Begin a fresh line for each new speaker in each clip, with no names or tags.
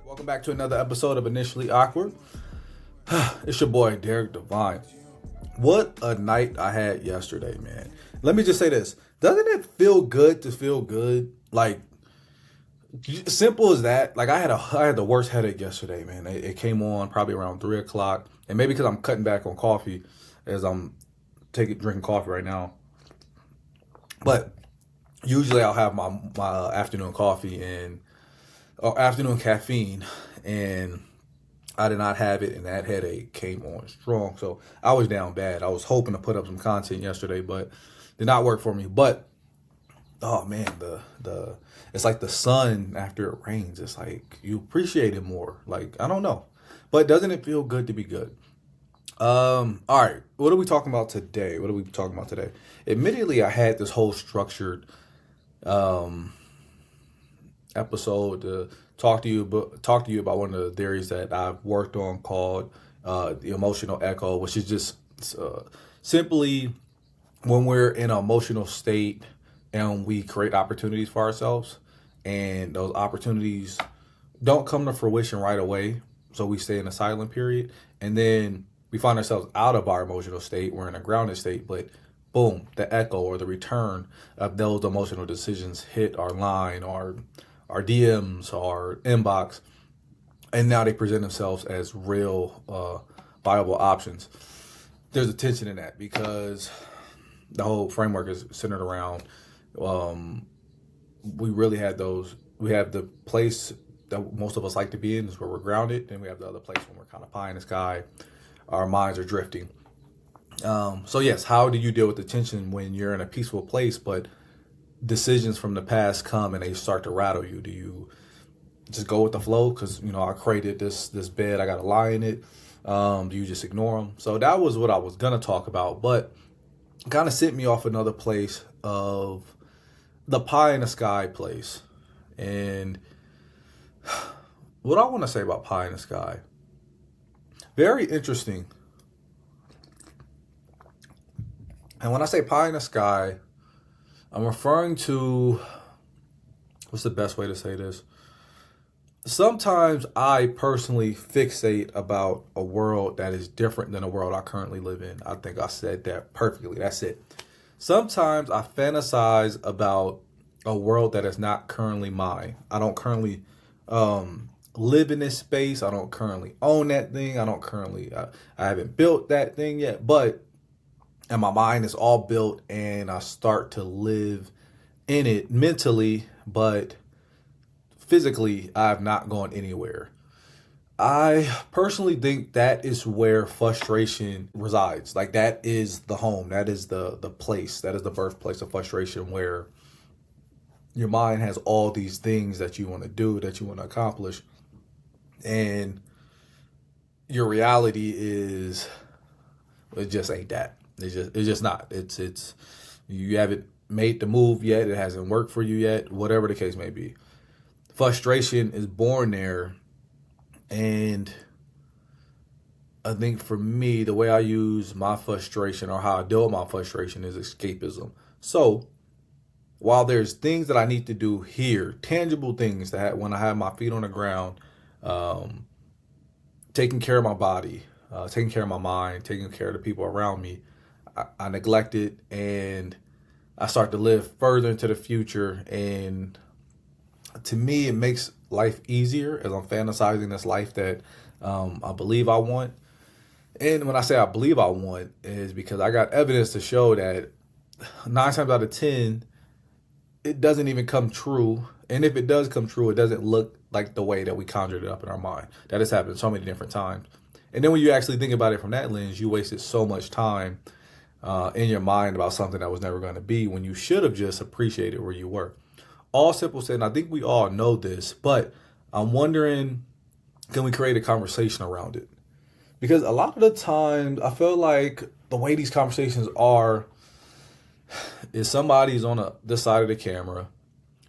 Welcome back to another episode of Initially Awkward. It's your boy Derek Devine. What a night I had yesterday, man. Let me just say this. Doesn't it feel good to feel good? Like, simple as that. Like, I had the worst headache yesterday, man. It came on probably around 3 o'clock. And maybe because I'm cutting back on coffee as I'm drinking coffee right now. But usually I'll have my afternoon coffee and or afternoon caffeine, and I did not have it, and that headache came on strong. So I was down bad. I was hoping to put up some content yesterday, but did not work for me. But oh man, the it's like the sun after it rains. It's like you appreciate it more. Like I don't know, but doesn't it feel good to be good? All right. What are we talking about today? Admittedly, I had this whole structured um episode to talk to you about one of the theories that I've worked on called the emotional echo, which is just uh, simply when we're in an emotional state and we create opportunities for ourselves, and those opportunities don't come to fruition right away, so we stay in a silent period, and then we find ourselves out of our emotional state. We're in a grounded state, but boom, the echo or the return of those emotional decisions hit our line, our DMs, our inbox, and now they present themselves as real, viable options. There's a tension in that because the whole framework is centered around. Um, we really had those. We have the place that most of us like to be in is where we're grounded, and we have the other place when we're kind of pie in the sky. Our minds are drifting. So yes, how do you deal with the tension when you're in a peaceful place, but decisions from the past come and they start to rattle you? Do you just go with the flow because I created this bed, I got to lie in it? Do you just ignore them? So that was what I was gonna talk about, but kind of sent me off another place of the pie in the sky place. And what I want to say about pie in the sky, very interesting. And when I say pie in the sky, I'm referring to, what's the best way to say this? Sometimes I personally fixate about a world that is different than the world I currently live in. I think I said that perfectly. That's it. Sometimes I fantasize about a world that is not currently mine. I don't currently live in this space. I don't currently own that thing. I haven't built that thing yet, but and my mind is all built and I start to live in it mentally, but physically I've not gone anywhere. I personally think that is where frustration resides. Like that is the home. That is the place. That is the birthplace of frustration, where your mind has all these things that you want to do, that you want to accomplish, and your reality is it just ain't that. It's just not. It's you haven't made the move yet. It hasn't worked for you yet. Whatever the case may be, frustration is born there. And I think for me, the way I use my frustration or how I deal with my frustration is escapism. So while there's things that I need to do here, tangible things that when I have my feet on the ground, um, taking care of my body, taking care of my mind, taking care of the people around me, I neglect it, and I start to live further into the future. And to me, it makes life easier as I'm fantasizing this life that I believe I want. And when I say I believe I want, is because I got evidence to show that 9 times out of 10, it doesn't even come true. And if it does come true, it doesn't look like the way that we conjured it up in our mind. That has happened so many different times. And then when you actually think about it from that lens, you wasted so much time in your mind about something that was never going to be, when you should have just appreciated where you were. All simple said, and I think we all know this, but I'm wondering, can we create a conversation around it? Because a lot of the time, I feel like the way these conversations are is somebody's on this side of the camera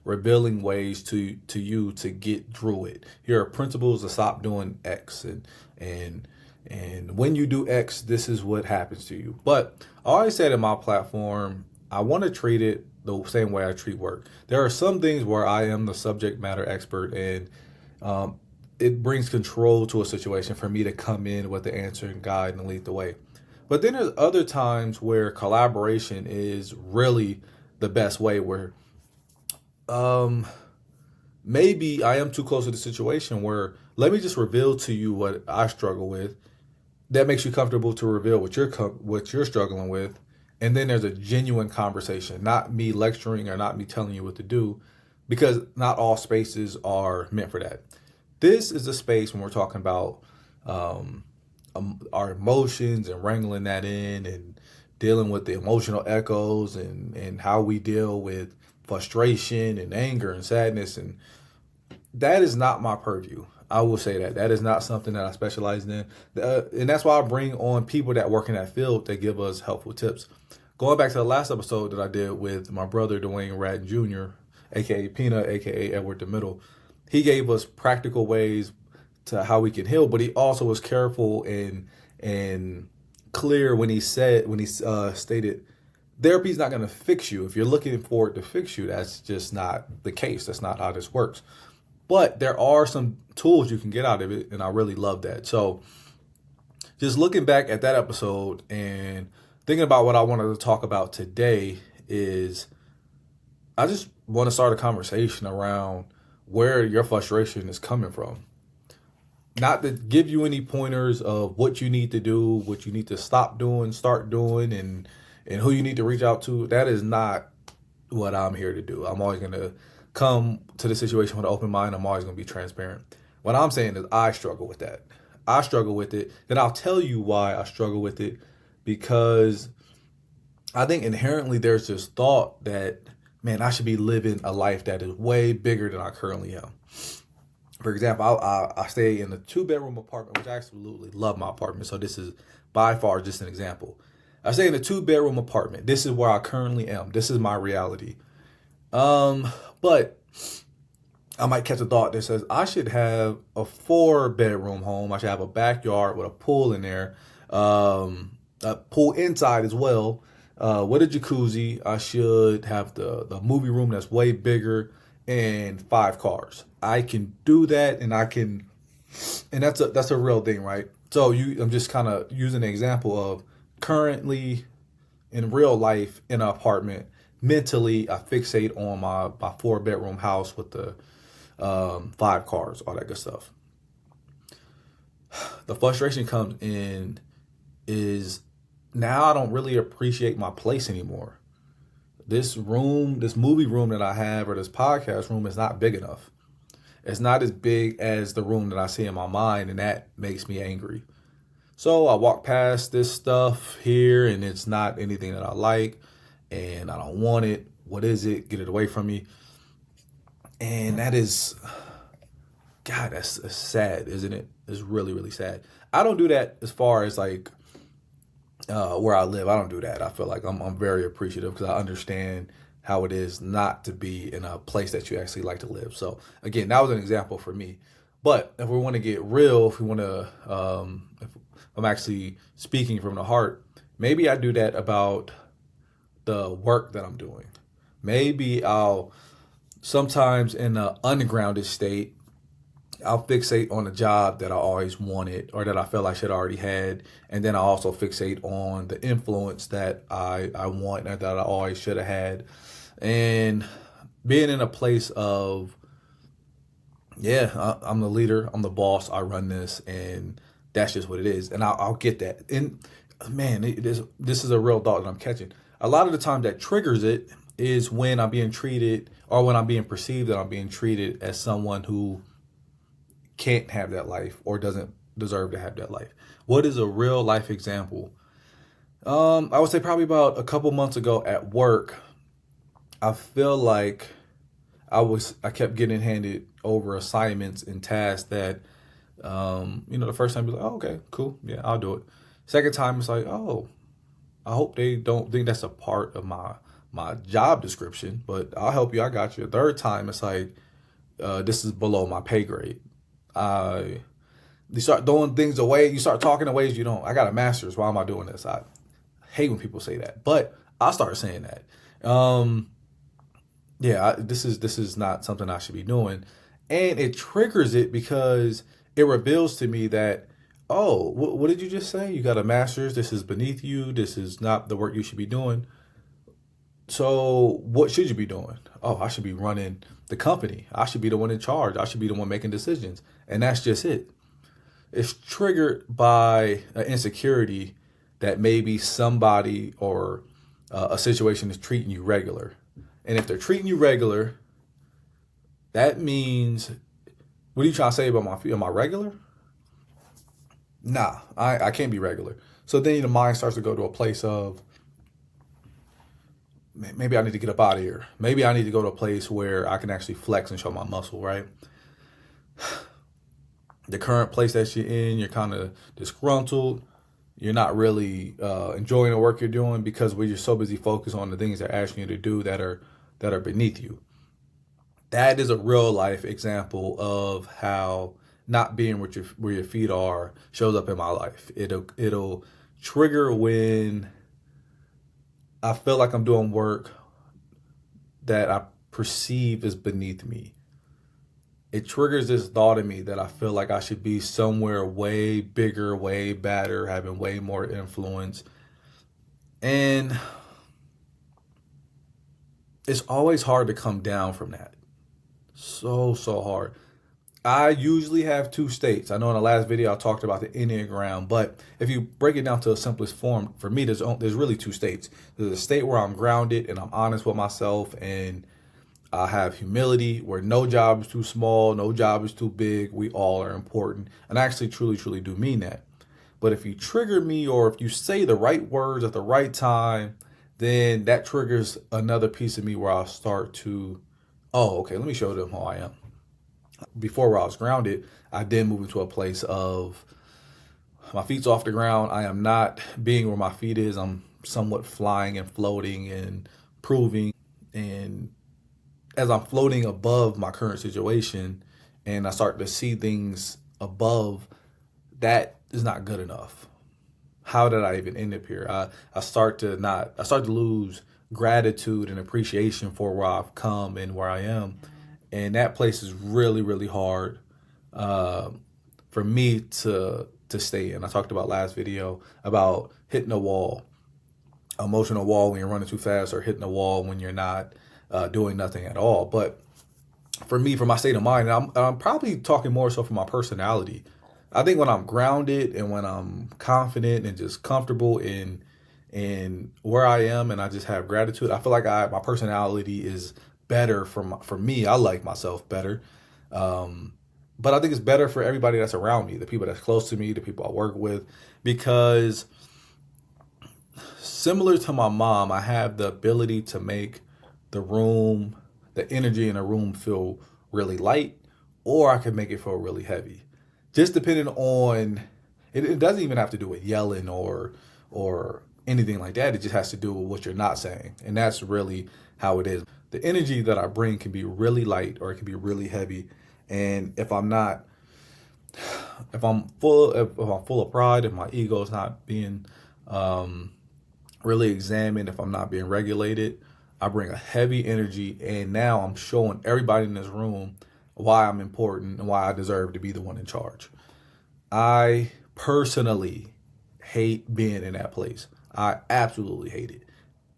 revealing ways to you to get through it. Here are principles to stop doing X, and when you do X, this is what happens to you. But I always said in my platform, I want to treat it the same way I treat work. There are some things where I am the subject matter expert, and um, it brings control to a situation for me to come in with the answer and guide and lead the way. But then there's other times where collaboration is really the best way, where um maybe I am too close to the situation where let me just reveal to you what I struggle with. That makes you comfortable to reveal what you're struggling with, and then there's a genuine conversation, not me lecturing or not me telling you what to do, because not all spaces are meant for that. This is a space when we're talking about um, our emotions and wrangling that in and dealing with the emotional echoes and how we deal with frustration and anger and sadness, and that is not my purview. I will say that that is not something that I specialize in, and that's why I bring on people that work in that field that give us helpful tips. Going back to the last episode that I did with my brother Dwayne Radden Jr., aka Peanut, aka Edward the Middle, he gave us practical ways to how we can heal, but he also was careful and clear when he stated therapy is not going to fix you. If you're looking for it to fix you, that's just not the case. That's not how this works. But there are some tools you can get out of it, and I really love that. So just looking back at that episode and thinking about what I wanted to talk about today is I just want to start a conversation around where your frustration is coming from. Not to give you any pointers of what you need to do, what you need to stop doing, start doing, and who you need to reach out to. That is not what I'm here to do. I'm always going to come to the situation with an open mind. I'm always going to be transparent. What I'm saying is I struggle with that. I struggle with it. Then I'll tell you why I struggle with it, because I think inherently there's this thought that, man, I should be living a life that is way bigger than I currently am. For example, I stay in a 2-bedroom apartment, which I absolutely love my apartment. So this is by far just an example. I stay in a 2-bedroom apartment. This is where I currently am. This is my reality. But I might catch a thought that says I should have a 4-bedroom home. I should have a backyard with a pool in there, a pool inside as well, with a jacuzzi. I should have the movie room that's way bigger and 5 cars. I can do that, and and that's a real thing, right? So I'm just kind of using an example of currently in real life in an apartment. Mentally, I fixate on my 4-bedroom house with the 5 cars, all that good stuff. The frustration comes in is now I don't really appreciate my place anymore. This room, this movie room that I have, or this podcast room, is not big enough. It's not as big as the room that I see in my mind, and that makes me angry. So I walk past this stuff here, and it's not anything that I like, and I don't want it. What is it? Get it away from me. And that is, God, that's sad, isn't it? It's really, really sad. I don't do that as far as like where I live. I don't do that. I feel like I'm very appreciative because I understand how it is not to be in a place that you actually like to live. So again, that was an example for me. But if we want to get real, if we want to, if I'm actually speaking from the heart, maybe I do that about the work that I'm doing. Maybe I'll sometimes in an ungrounded state, I'll fixate on a job that I always wanted or that I felt I should already had. And then I also fixate on the influence that I want and that I always should have had. And being in a place of, yeah, I'm the leader, I'm the boss, I run this, and that's just what it is. And I'll get that. And man, this is a real thought that I'm catching. A lot of the time that triggers it is when I'm being treated or when I'm being perceived that I'm being treated as someone who can't have that life or doesn't deserve to have that life. What is a real life example? I would say probably about a couple months ago at work, I feel like I kept getting handed over assignments and tasks that, the first time it was like, oh, okay, cool. Yeah, I'll do it. Second time it's like, oh, I hope they don't think that's a part of my job description, but I'll help you. I got you. Third time it's like, this is below my pay grade. You start throwing things away. You start talking in ways you don't. I got a master's. Why am I doing this? I hate when people say that, but I start saying that. This is not something I should be doing. And it triggers it because it reveals to me that, oh, what did you just say? You got a master's. This is beneath you. This is not the work you should be doing. So what should you be doing? Oh, I should be running the company. I should be the one in charge. I should be the one making decisions. And that's just it. It's triggered by an insecurity that maybe somebody or a situation is treating you regular. And if they're treating you regular, that means, what are you trying to say about my feet? Am I regular? Nah, I can't be regular. So then the mind starts to go to a place of, maybe I need to get up out of here. Maybe I need to go to a place where I can actually flex and show my muscle, right? The current place that you're in, you're kind of disgruntled. You're not really enjoying the work you're doing because you're so busy focused on the things they're asking you to do that are beneath you. That is a real life example of how not being where your feet are shows up in my life. It'll trigger when I feel like I'm doing work that I perceive as beneath me. It triggers this thought in me that I feel like I should be somewhere way bigger, way better, having way more influence. And it's always hard to come down from that. So hard. I usually have two states. I know in the last video I talked about the Enneagram, but if you break it down to the simplest form, for me, there's really two states. There's a state where I'm grounded and I'm honest with myself, and I have humility, where no job is too small, no job is too big. We all are important. And I actually truly do mean that. But if you trigger me, or if you say the right words at the right time, then that triggers another piece of me where I'll start to, oh, okay, let me show them who I am. Before, where I was grounded, I did move into a place of my feet's off the ground. I am not being where my feet is. I'm somewhat flying and floating and proving. And as I'm floating above my current situation and I start to see things above, that is not good enough. How did I even end up here? I start to lose gratitude and appreciation for where I've come and where I am. And that place is really hard for me to stay in. I talked about last video about hitting a wall, emotional wall when you're running too fast, or hitting a wall when you're not doing nothing at all. But for me, for my state of mind, and I'm probably talking more so for my personality. I think when I'm grounded and when I'm confident and just comfortable in where I am, and I just have gratitude, I feel like my personality is better for me. I like myself better. But I think it's better for everybody that's around me, the people that's close to me, the people I work with, because similar to my mom, I have the ability to make the energy in a room feel really light, or I can make it feel really heavy. Just depending on, it doesn't even have to do with yelling or anything like that. It just has to do with what you're not saying. And that's really how it is. The energy that I bring can be really light, or it can be really heavy. And if I'm full of pride, if my ego is not being really examined, if I'm not being regulated, I bring a heavy energy, and now I'm showing everybody in this room why I'm important and why I deserve to be the one in charge. I personally hate being in that place. I absolutely hate it.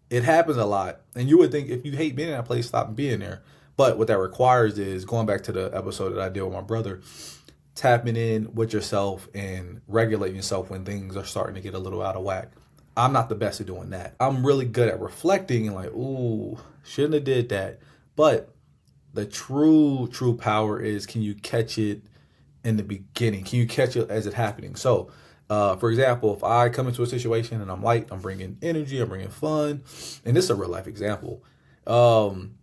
It happens a lot, and you would think if you hate being in that place, stop being there. But what that requires is, going back to the episode that I did with my brother, tapping in with yourself and regulating yourself when things are starting to get a little out of whack. I'm not the best at doing that. I'm really good at reflecting and like, ooh, shouldn't have did that. But the true power is, can you catch it in the beginning? Can you catch it as it happening? So, for example, if I come into a situation and I'm light, I'm bringing energy, I'm bringing fun, and this is a real life example. I'm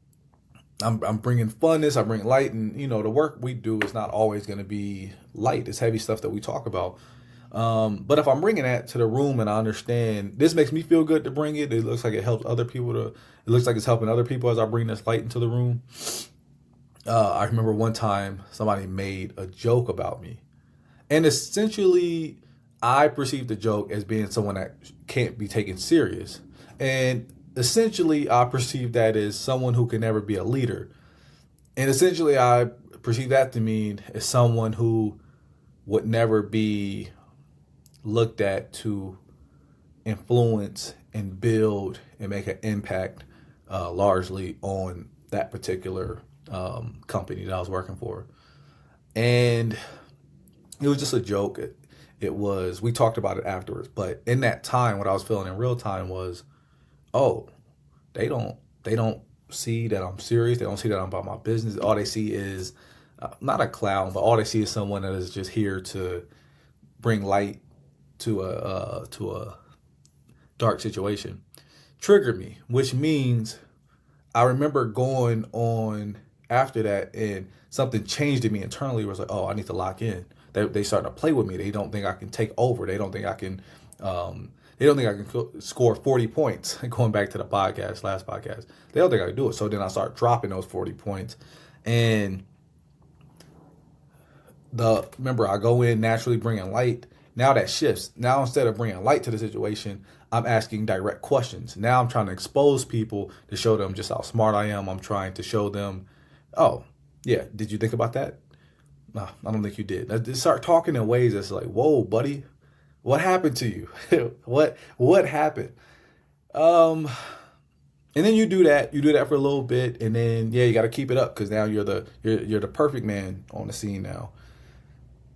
bringing funness, I'm bringing light, and the work we do is not always going to be light. It's heavy stuff that we talk about. But if I'm bringing that to the room and I understand this makes me feel good to bring it, it looks like it helps other people it looks like it's helping other people as I bring this light into the room. I remember one time somebody made a joke about me, and essentially I perceived the joke as being someone that can't be taken serious. And essentially I perceived that as someone who can never be a leader. And essentially I perceive that to mean is someone who would never be looked at to influence and build and make an impact largely on that particular company that I was working for. And it was just a joke. It was, we talked about it afterwards, but in that time, what I was feeling in real time was, oh, they don't see that I'm serious. They don't see that I'm about my business. All they see is not a clown, but all they see is someone that is just here to bring light to a dark situation. Triggered me, which means I remember going on after that, and something changed in me internally. It was like, oh, I need to lock in. They starting to play with me. They don't think I can take over. They don't think I can. They don't think I can score 40 points. Going back to the last podcast, they don't think I can do it. So then I start dropping those 40 points, and remember I go in naturally bringing light. Now that shifts. Now instead of bringing light to the situation, I'm asking direct questions. Now I'm trying to expose people to show them just how smart I am. I'm trying to show them, oh, yeah, did you think about that? No, I don't think you did. I just start talking in ways that's like, whoa, buddy, what happened to you? what happened? And then you do that for a little bit, and then you got to keep it up because now you're the perfect man on the scene now.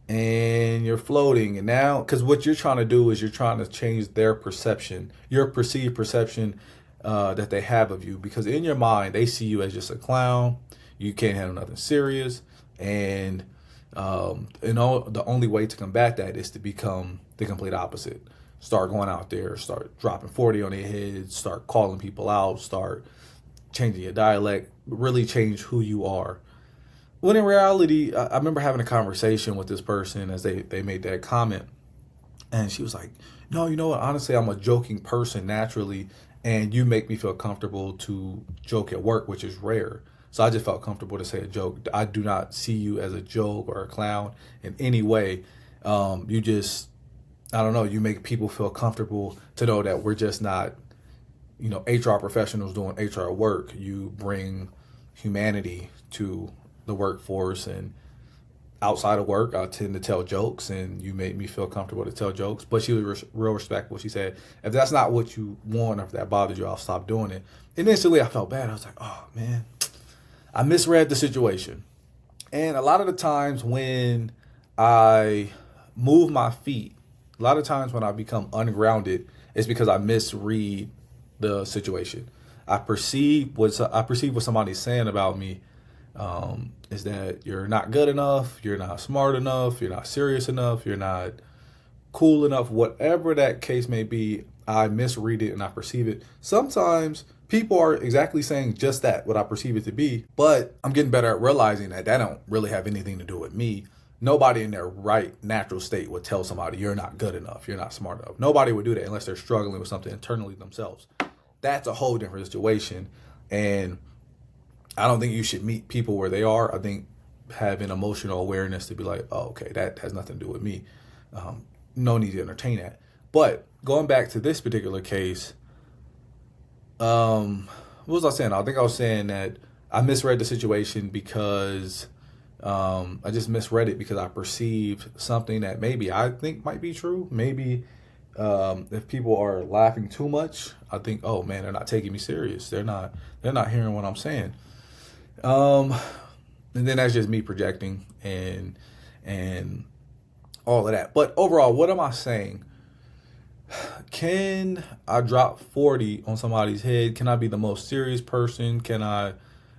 And you're floating, and now, because what you're trying to do is you're trying to change their perception, your perceived perception that they have of you, because in your mind they see you as just a clown. You can't handle nothing serious, and the only way to combat that is to become the complete opposite. Start going out there, start dropping 40 on their heads, start calling people out, start changing your dialect, really change who you are. When in reality, I remember having a conversation with this person as they made that comment. And she was like, no, you know what? Honestly, I'm a joking person naturally. And you make me feel comfortable to joke at work, which is rare. So I just felt comfortable to say a joke. I do not see you as a joke or a clown in any way. You just, I don't know, you make people feel comfortable to know that we're just not, HR professionals doing HR work. You bring humanity to the workforce, and outside of work I tend to tell jokes, and you made me feel comfortable to tell jokes. But she was real respectful. She said, if that's not what you want or if that bothers you, I'll stop doing it. And instantly I felt bad. I was like, oh man, I misread the situation. And a lot of the times when I move my feet, a lot of times when I become ungrounded, it's because I misread the situation. I perceive what somebody's saying about me is that you're not good enough, you're not smart enough, you're not serious enough, you're not cool enough, whatever that case may be. I misread it and I perceive it. Sometimes people are exactly saying just that, what I perceive it to be, but I'm getting better at realizing that don't really have anything to do with me. Nobody in their right natural state would tell somebody you're not good enough, you're not smart enough. Nobody would do that unless they're struggling with something internally themselves. That's a whole different situation. And I don't think you should meet people where they are. I think having emotional awareness to be like, oh, okay, that has nothing to do with me. No need to entertain that. But going back to this particular case, what was I saying? I think I was saying that I misread the situation because I just misread it because I perceived something that maybe I think might be true. Maybe if people are laughing too much, I think, oh man, they're not taking me serious. They're not hearing what I'm saying. And then that's just me projecting and all of that. But overall, what am I saying? Can I drop 40 on somebody's head? Can I be the most serious person? Can I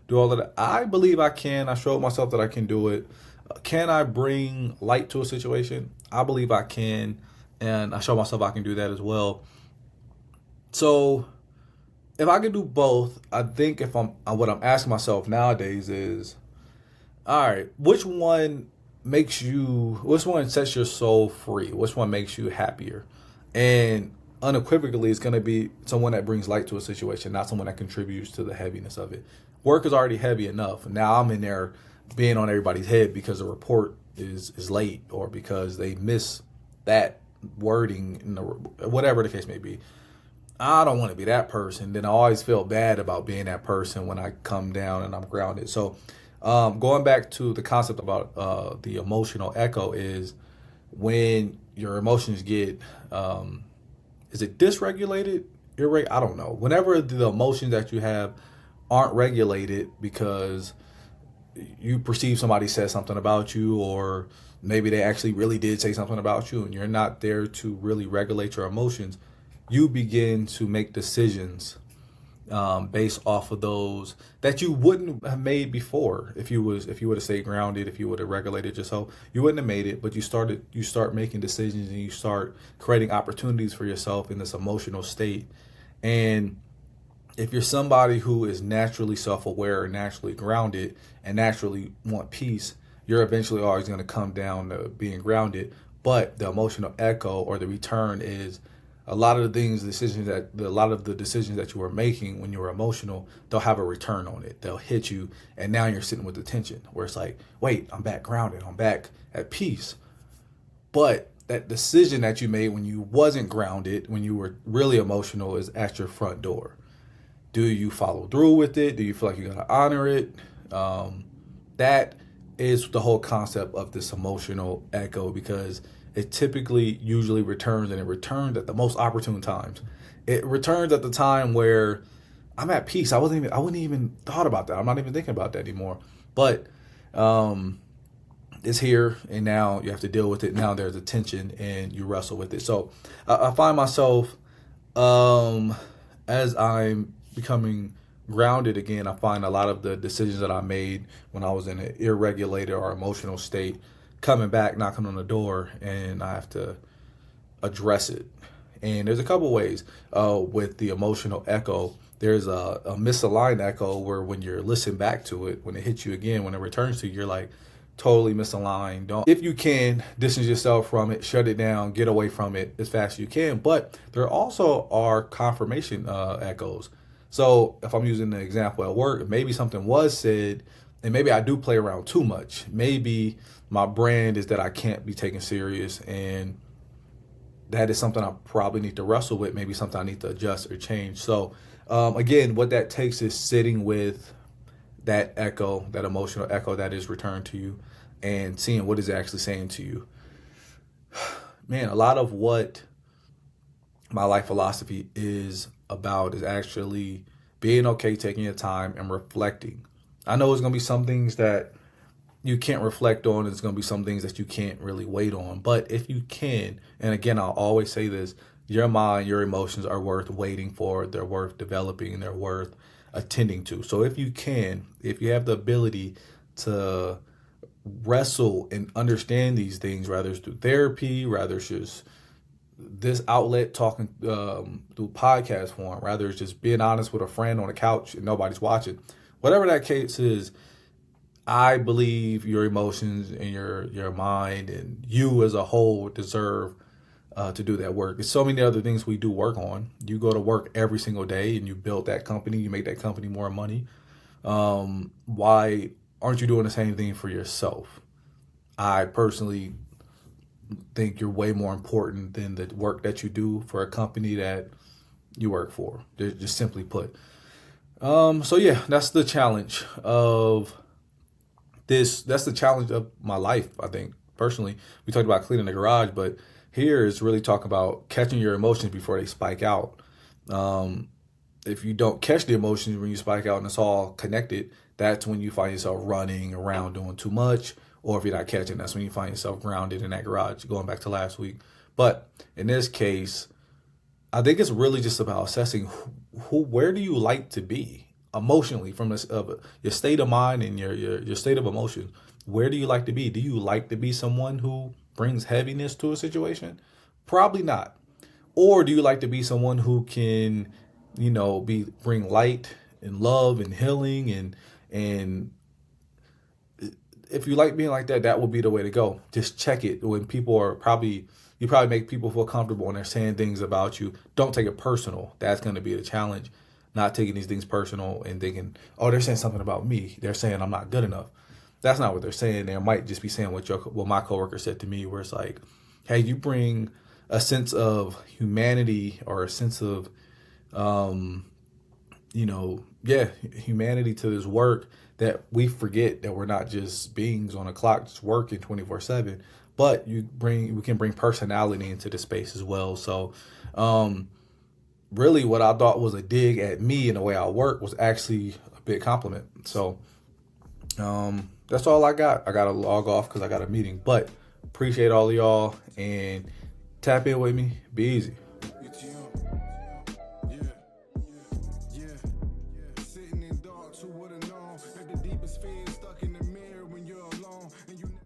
do all of that? I believe I can. I showed myself that I can do it. Can I bring light to a situation? I believe I can. And I showed myself I can do that as well. So if I could do both, I think what I'm asking myself nowadays is, all right, which one sets your soul free? Which one makes you happier? And unequivocally, it's going to be someone that brings light to a situation, not someone that contributes to the heaviness of it. Work is already heavy enough. Now I'm in there being on everybody's head because the report is late or because they miss that wording, whatever the case may be. I don't want to be that person. Then I always feel bad about being that person when I come down and I'm grounded. So Going back to the concept about the emotional echo is when your emotions get, is it dysregulated? I don't know. Whenever the emotions that you have aren't regulated because you perceive somebody said something about you, or maybe they actually really did say something about you, and you're not there to really regulate your emotions, you begin to make decisions based off of those that you wouldn't have made before if you would have stayed grounded, if you would have regulated yourself, you wouldn't have made it. But you start making decisions and you start creating opportunities for yourself in this emotional state. And if you're somebody who is naturally self-aware, naturally grounded, and naturally want peace, you're eventually always going to come down to being grounded. But the emotional echo or the return is a lot of the a lot of the decisions that you were making when you were emotional, they'll have a return on it. They'll hit you, and now you're sitting with the tension where it's like, wait, I'm back grounded, I'm back at peace. But that decision that you made when you wasn't grounded, when you were really emotional, is at your front door. Do you follow through with it? Do you feel like you gotta honor it? That is the whole concept of this emotional echo, because it typically usually returns, and it returns at the most opportune times. It returns at the time where I'm at peace. I wouldn't even thought about that. I'm not even thinking about that anymore. But it's here, and now you have to deal with it. Now there's a tension and you wrestle with it. So I find myself, as I'm becoming grounded again, I find a lot of the decisions that I made when I was in an irregulated or emotional state coming back, knocking on the door, and I have to address it. And there's a couple ways with the emotional echo. There's a misaligned echo where when you're listening back to it, when it hits you again, when it returns to you, you're like totally misaligned. Don't, if you can, distance yourself from it, shut it down, get away from it as fast as you can. But there also are confirmation echoes. So if I'm using the example at work, maybe something was said, and maybe I do play around too much. Maybe my brand is that I can't be taken serious, and that is something I probably need to wrestle with. Maybe something I need to adjust or change. So again, what that takes is sitting with that echo, that emotional echo that is returned to you, and seeing what is it actually saying to you. Man, a lot of what my life philosophy is about is actually being okay, taking your time and reflecting. I know there's going to be some things that you can't reflect on. There's going to be some things that you can't really wait on. But if you can, and again, I'll always say this, your mind, your emotions are worth waiting for. They're worth developing, and they're worth attending to. So if you can, if you have the ability to wrestle and understand these things, rather it's through therapy, rather it's just this outlet talking through podcast form, rather it's just being honest with a friend on a couch and nobody's watching, whatever that case is, I believe your emotions and your mind and you as a whole deserve to do that work. There's so many other things we do work on. You go to work every single day and you build that company, you make that company more money. Why aren't you doing the same thing for yourself? I personally think you're way more important than the work that you do for a company that you work for. Just simply put. So yeah, that's the challenge of this. That's the challenge of my life, I think. Personally, we talked about cleaning the garage, but here is really talking about catching your emotions before they spike out. If you don't catch the emotions when you spike out and it's all connected, that's when you find yourself running around doing too much. Or if you're not catching, that's when you find yourself grounded in that garage, going back to last week. But in this case, I think it's really just about assessing where do you like to be emotionally from this, your state of mind and your state of emotion. Where do you like to be? Do you like to be someone who brings heaviness to a situation? Probably not. Or do you like to be someone who can, bring light and love and healing, and if you like being like that, that would be the way to go. Just check it when people are you probably make people feel comfortable when they're saying things about you. Don't take it personal. That's going to be the challenge. Not taking these things personal and thinking, oh, they're saying something about me. They're saying I'm not good enough. That's not what they're saying. They might just be saying what my coworker said to me, where it's like, hey, you bring a sense of humanity or a sense of, yeah, humanity to this work, that we forget that we're not just beings on a clock just working 24/7, but we can bring personality into the space as well. So um really what I thought was a dig at me and the way I work was actually a big compliment. So that's all I got. I got to log off because I got a meeting, but appreciate all of y'all and tap in with me. Be easy.